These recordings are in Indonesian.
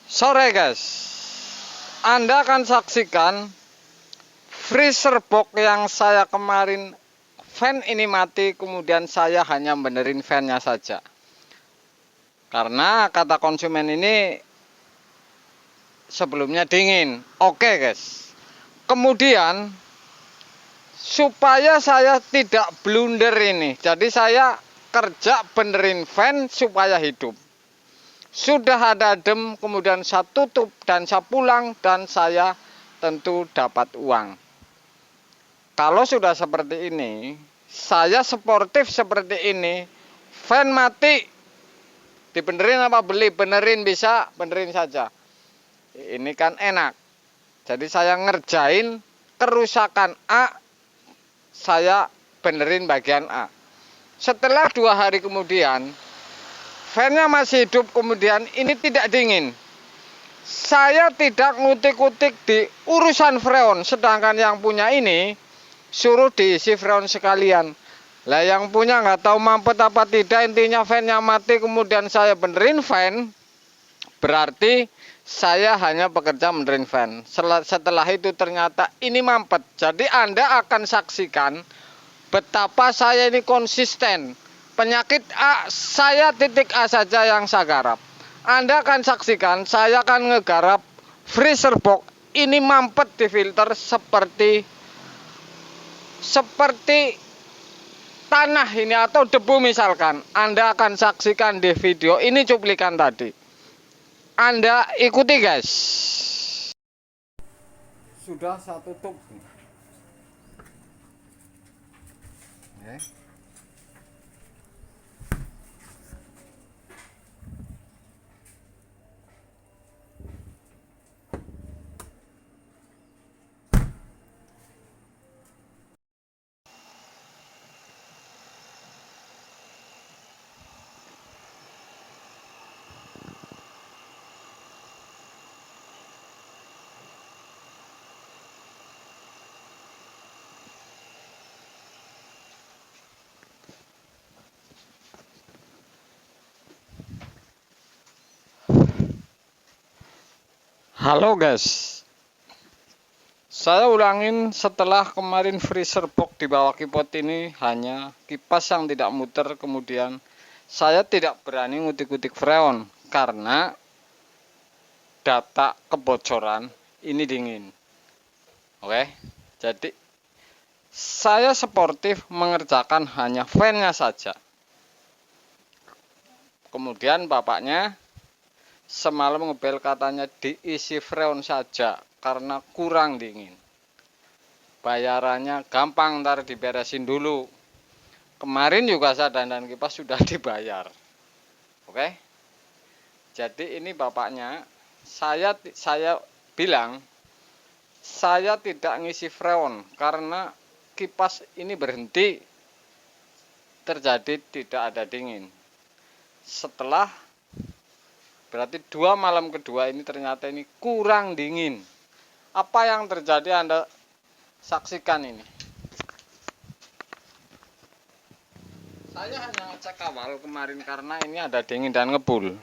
Sore guys, Anda akan saksikan freezer box yang saya kemarin fan ini mati, kemudian saya hanya benerin fannya saja. Karena kata konsumen ini sebelumnya dingin. Oke guys. Kemudian supaya saya tidak blunder ini, jadi saya kerja benerin fan supaya hidup. Sudah ada adem, kemudian saya tutup dan saya pulang dan saya tentu dapat uang. Kalau sudah seperti ini, saya sportif seperti ini, fan mati, dibenerin apa beli? Benerin bisa, benerin saja. Ini kan enak. Jadi saya ngerjain kerusakan A, saya benerin bagian A. Setelah 2 hari kemudian, fannya masih hidup, kemudian ini tidak dingin. Saya tidak ngutik-ngutik di urusan freon, sedangkan yang punya ini suruh diisi freon sekalian. Lah yang punya nggak tahu mampet apa tidak, intinya fannya mati, kemudian saya benerin fan, berarti saya hanya bekerja benerin fan. Setelah itu ternyata ini mampet. Jadi Anda akan saksikan betapa saya ini konsisten. Penyakit A, saya titik A saja yang saya garap. Anda akan saksikan saya akan ngegarap freezer box ini mampet di filter seperti tanah ini atau debu misalkan. Anda akan saksikan di video ini cuplikan tadi. Anda ikuti guys. Sudah saya tutup. Halo guys, saya ulangin setelah kemarin freezer box di bawah kipot ini hanya kipas yang tidak muter. Kemudian saya tidak berani ngutik-ngutik freon karena data kebocoran ini dingin. Oke, jadi saya sportif mengerjakan hanya fannya saja. Kemudian bapaknya semalam ngebel katanya diisi freon saja karena kurang dingin. Bayarannya gampang, ntar diberesin dulu. Kemarin juga saya dandan kipas sudah dibayar. Oke. Jadi ini bapaknya, saya bilang saya tidak ngisi freon karena kipas ini berhenti terjadi tidak ada dingin. Setelah berarti 2 malam kedua ini ternyata ini kurang dingin. Apa yang terjadi Anda saksikan ini. Saya hanya ngecek awal kemarin karena ini ada dingin dan ngebul.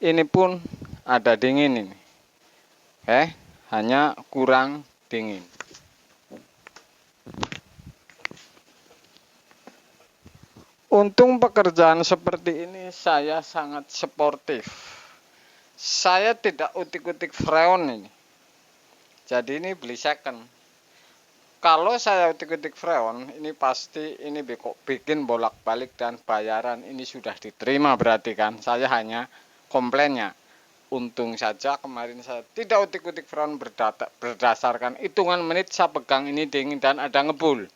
Ini pun ada dingin ini. Hanya kurang dingin. Untung pekerjaan seperti ini saya sangat sportif. Saya tidak utik-utik freon ini. Jadi ini beli second. Kalau saya utik-utik freon, ini pasti ini bikin bolak-balik dan bayaran ini sudah diterima berarti kan. Saya hanya komplainnya. Untung saja kemarin saya tidak utik-utik freon berdasarkan hitungan menit saya pegang ini dingin dan ada ngebul.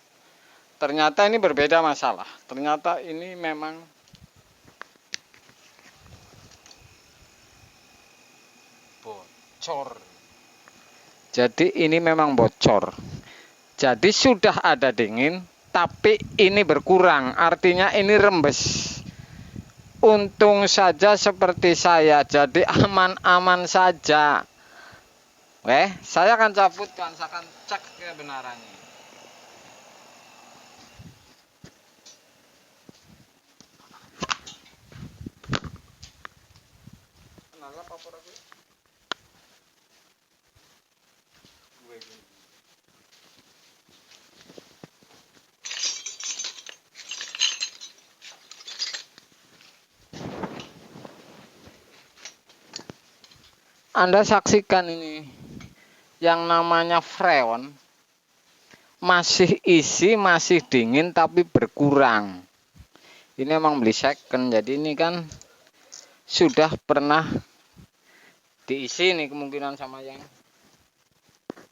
Ternyata ini berbeda masalah. Ternyata ini memang bocor. Jadi ini memang bocor. Jadi sudah ada dingin, tapi ini berkurang. Artinya ini rembes. Untung saja seperti saya, jadi aman-aman saja. Saya akan cabutkan, saya akan cek kebenarannya. nalap apa lagi? Anda saksikan ini yang namanya freon masih isi, masih dingin tapi berkurang. Ini emang beli second, jadi ini kan sudah pernah diisi nih kemungkinan sama yang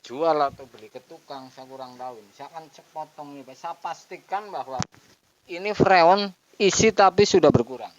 jual atau beli ke tukang, saya kurang tahu. Saya akan sepotong nih, saya pastikan bahwa ini freon isi tapi sudah berkurang.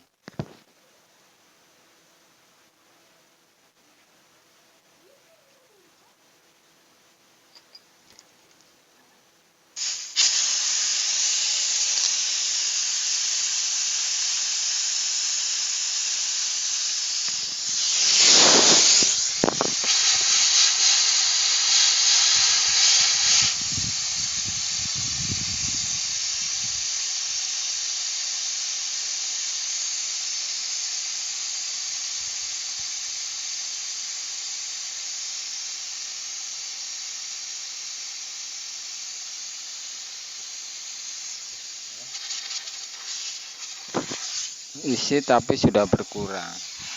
Isi tapi sudah berkurang.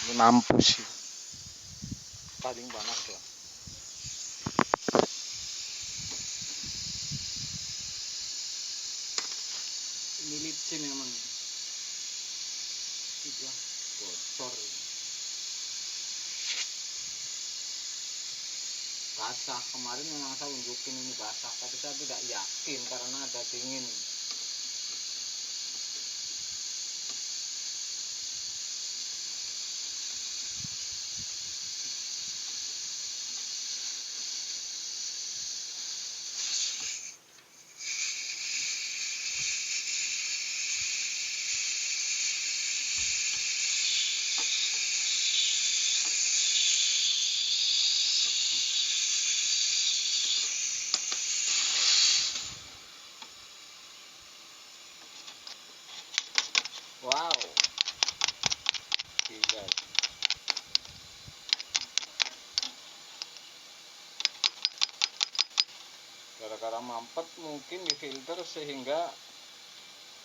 Ini mampus sih. Paling panas ya. Ini licin emang. Sudah bocor. Basah. Kemarin memang saya unjukin ini basah, tapi saya tidak yakin karena ada dingin. Wow, gila. Gara-gara mampet mungkin di filter sehingga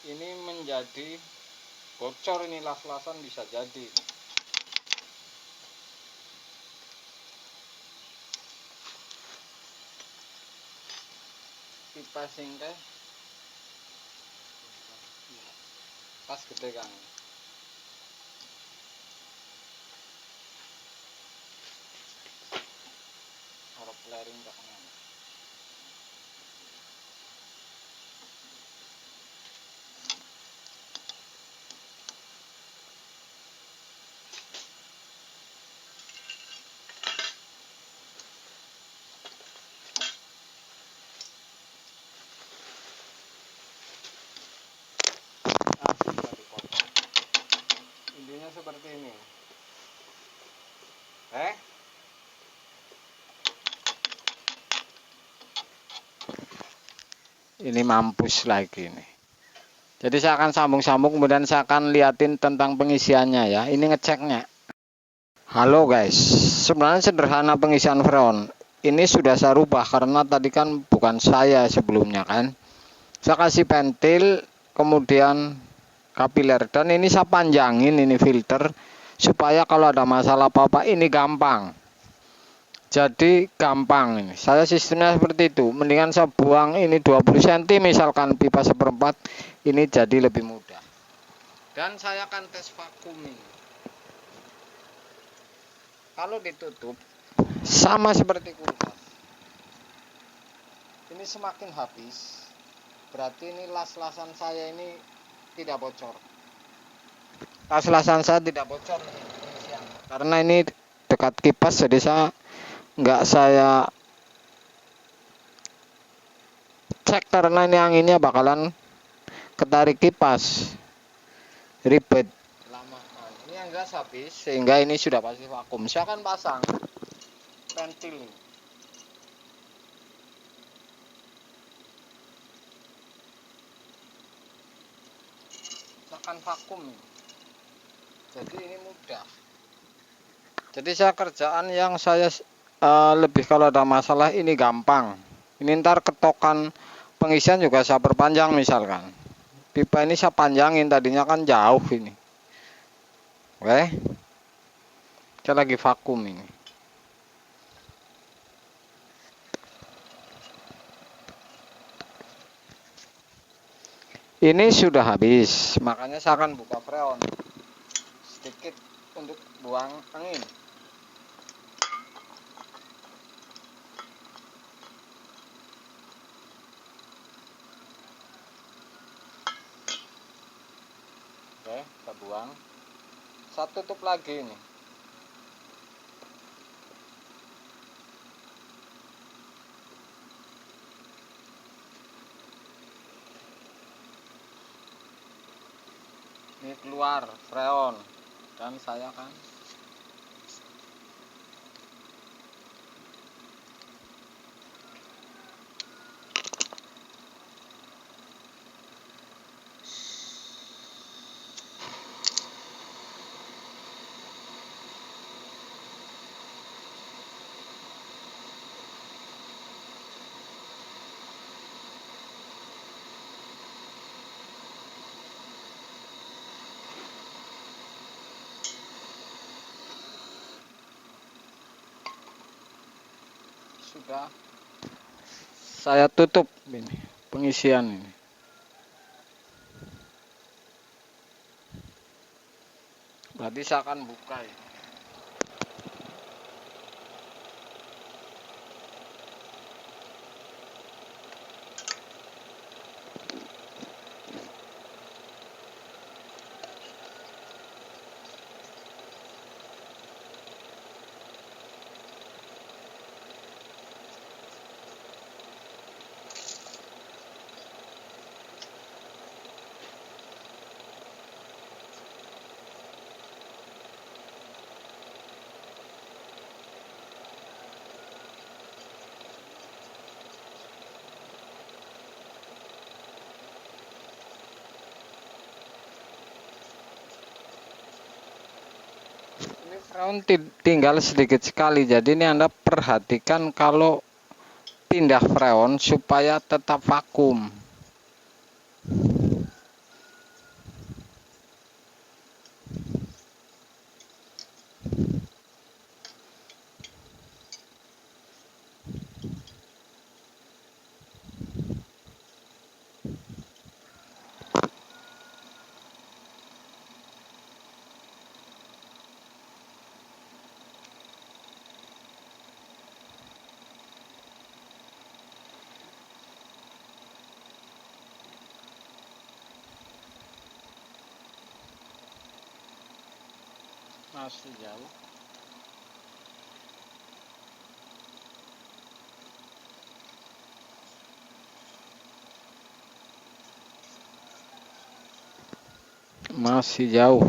ini menjadi bocor, ini las-lasan bisa jadi. Kipas singkai pas gede kan. Harap layering ke kanan. Intinya seperti ini. Ini mampus lagi nih. Jadi saya akan sambung-sambung, kemudian saya akan liatin tentang pengisiannya ya. Ini ngeceknya. Halo guys, sebenarnya sederhana pengisian freon. Ini sudah saya rubah karena tadi kan bukan saya sebelumnya kan. Saya kasih ventil, kemudian kapiler, dan ini saya panjangin ini filter supaya kalau ada masalah apa-apa ini gampang. Jadi gampang ini. Saya sistemnya seperti itu. Mendingan saya buang ini 20 cm misalkan pipa 1/4, ini jadi lebih mudah. Dan saya akan tes vakum ini. Kalau ditutup sama seperti kulkas. Ini semakin habis, berarti ini las-lasan saya ini tidak bocor. Las-lasan saya tidak bocor karena ini dekat kipas, jadi saya cek karena ini anginnya bakalan ketarik kipas, ribet lama. Ini yang gas habis sehingga ini sudah pasti vakum. Saya akan pasang ventil ini. Saya akan vakum, jadi ini mudah. Jadi saya kerjaan yang saya lebih kalau ada masalah ini gampang. Ini ntar ketokan pengisian juga saya perpanjang misalkan. Pipa ini saya panjangin, tadinya kan jauh ini. Oke. Saya lagi vakum ini. Ini sudah habis, makanya saya akan buka freon sedikit untuk buang angin. Oke, kita buang. Saya tutup lagi ini. Ini keluar freon dan saya kan sudah saya tutup ini pengisian ini. Berarti saya akan buka ini. Ini freon tinggal sedikit sekali, jadi ini Anda perhatikan kalau pindah freon supaya tetap vakum. Masih jauh. Masih jauh.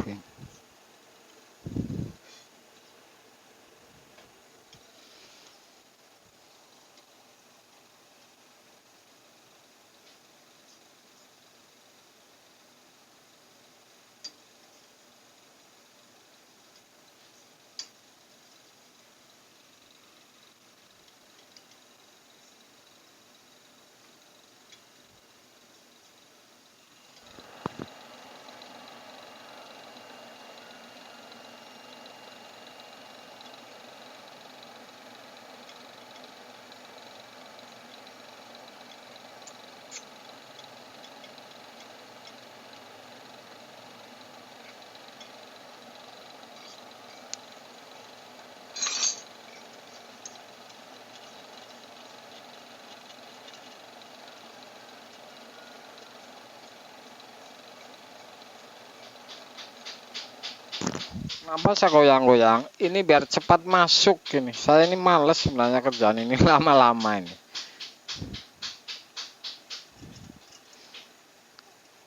Kenapa saya goyang-goyang? Ini biar cepat masuk ini. Saya ini males sebenarnya kerjaan ini lama-lama ini.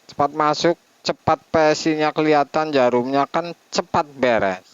Cepat masuk, cepat PSI-nya kelihatan, jarumnya kan cepat beres.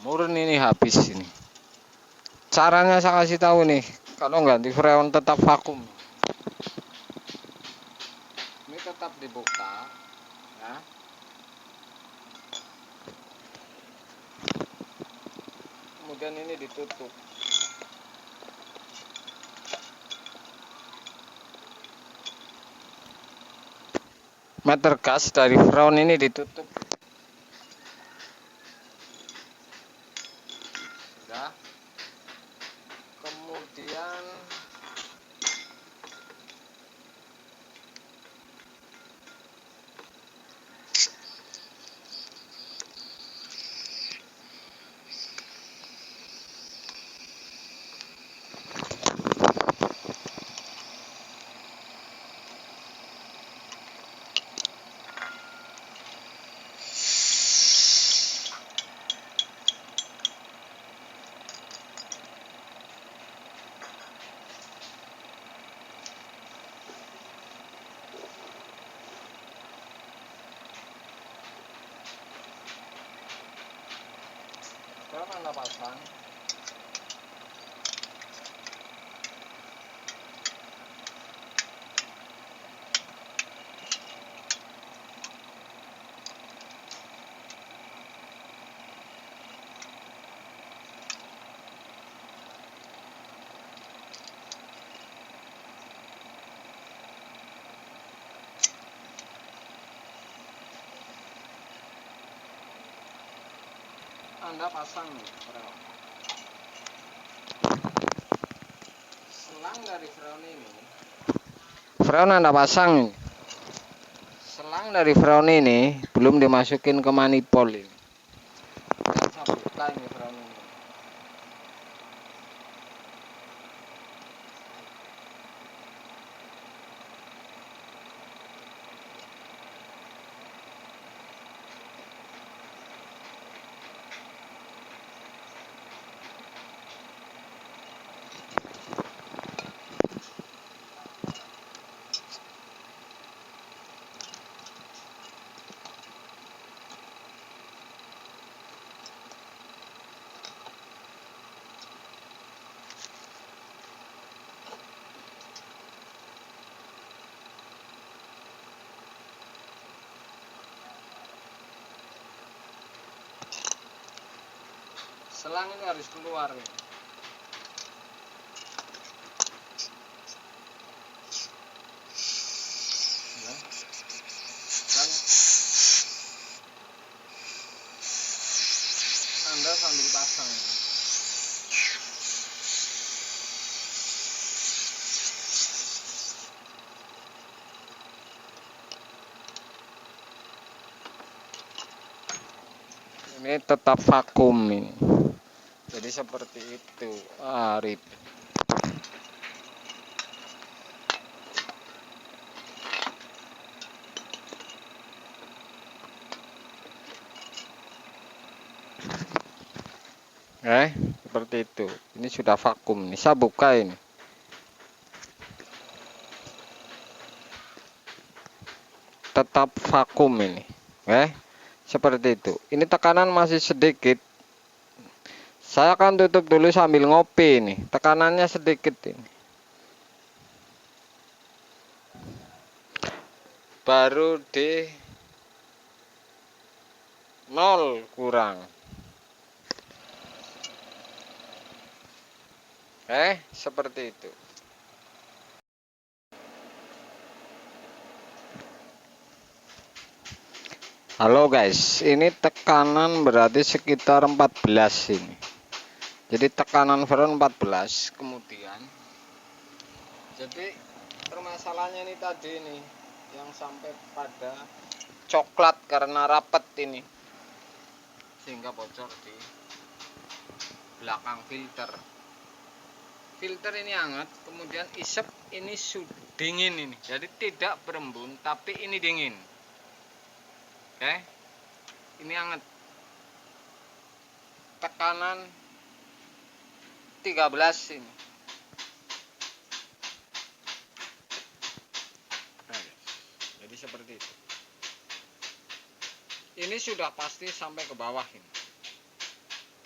murni ini habis ini. Caranya saya kasih tahu nih, kalau ganti freon tetap vakum. Ini tetap dibuka, ya. Kemudian ini ditutup. Meter gas dari freon ini ditutup. Sudah. Kemudian sekarang Anda pasang. Anda pasang nih freon. Selang dari freon ini, freon Anda pasang nih. Selang dari freon ini belum dimasukin ke manifold ini. Dan saya buka ini freon ini. Selang ini harus keluar nih. Ya. Dan Anda sambil pasang. Ini tetap vakum ini. Jadi seperti itu. Rip. Seperti itu. Ini sudah vakum. Ini saya buka ini. Tetap vakum ini. Seperti itu. Ini tekanan masih sedikit. Saya akan tutup dulu sambil ngopi ini. Tekanannya sedikit ini. Baru di 0 kurang. Seperti itu. Halo guys, ini tekanan berarti sekitar 14 ini. Jadi tekanan freon 14. Kemudian jadi permasalahannya ini tadi ini yang sampai pada coklat karena rapet ini sehingga bocor di belakang filter. Filter ini hangat, kemudian isep ini dingin ini. Jadi tidak berembun tapi ini dingin. Ini hangat. Tekanan 13 ini. Jadi seperti itu. Ini sudah pasti sampai ke bawah ini.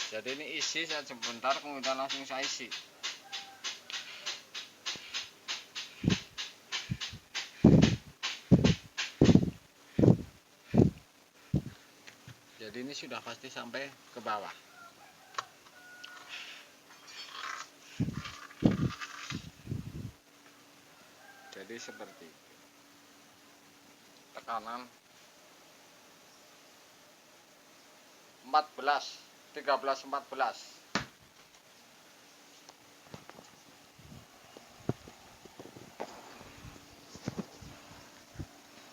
Jadi ini isi saya sebentar, kemudian langsung saya isi. Jadi ini sudah pasti sampai ke bawah. Jadi seperti itu. Tekanan 14, 13, 14.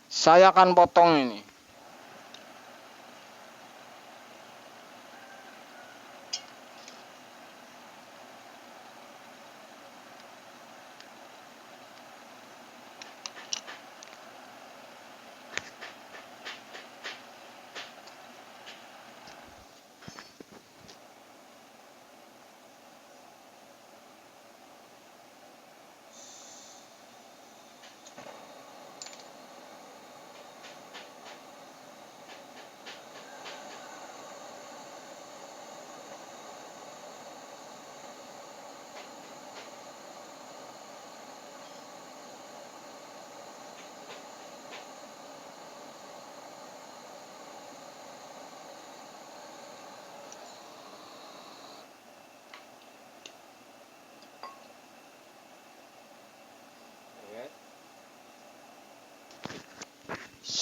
Saya akan potong ini.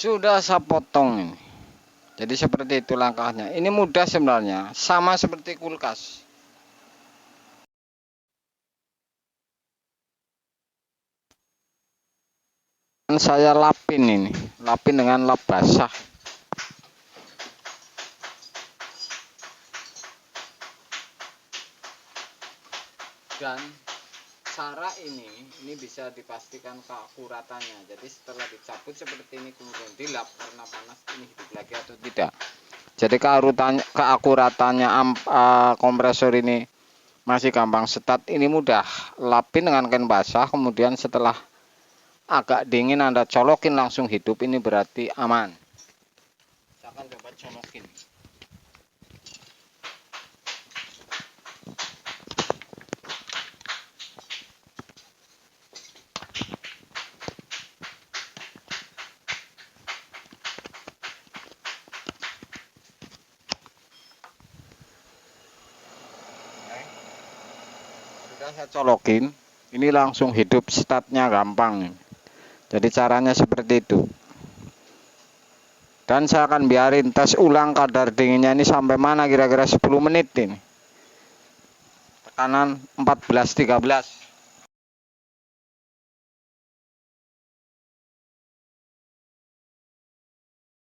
Sudah saya potong ini. Jadi seperti itu langkahnya. Ini mudah sebenarnya, sama seperti kulkas. Dan saya lapin ini, lapin dengan lap basah. Dan cara ini bisa dipastikan keakuratannya. Jadi setelah dicabut seperti ini kemudian dilap karena panas, ini hidup lagi atau tidak. Jadi keakuratannya kompresor ini masih gampang setat, ini mudah. Lapin dengan kain basah, kemudian setelah agak dingin Anda colokin langsung hidup, ini berarti aman. Saya akan coba colokin. Sudah saya colokin, ini langsung hidup, statnya gampang. Jadi caranya seperti itu. Dan saya akan biarin tes ulang kadar dinginnya ini sampai mana, kira-kira 10 menit ini. Tekanan 14, 13.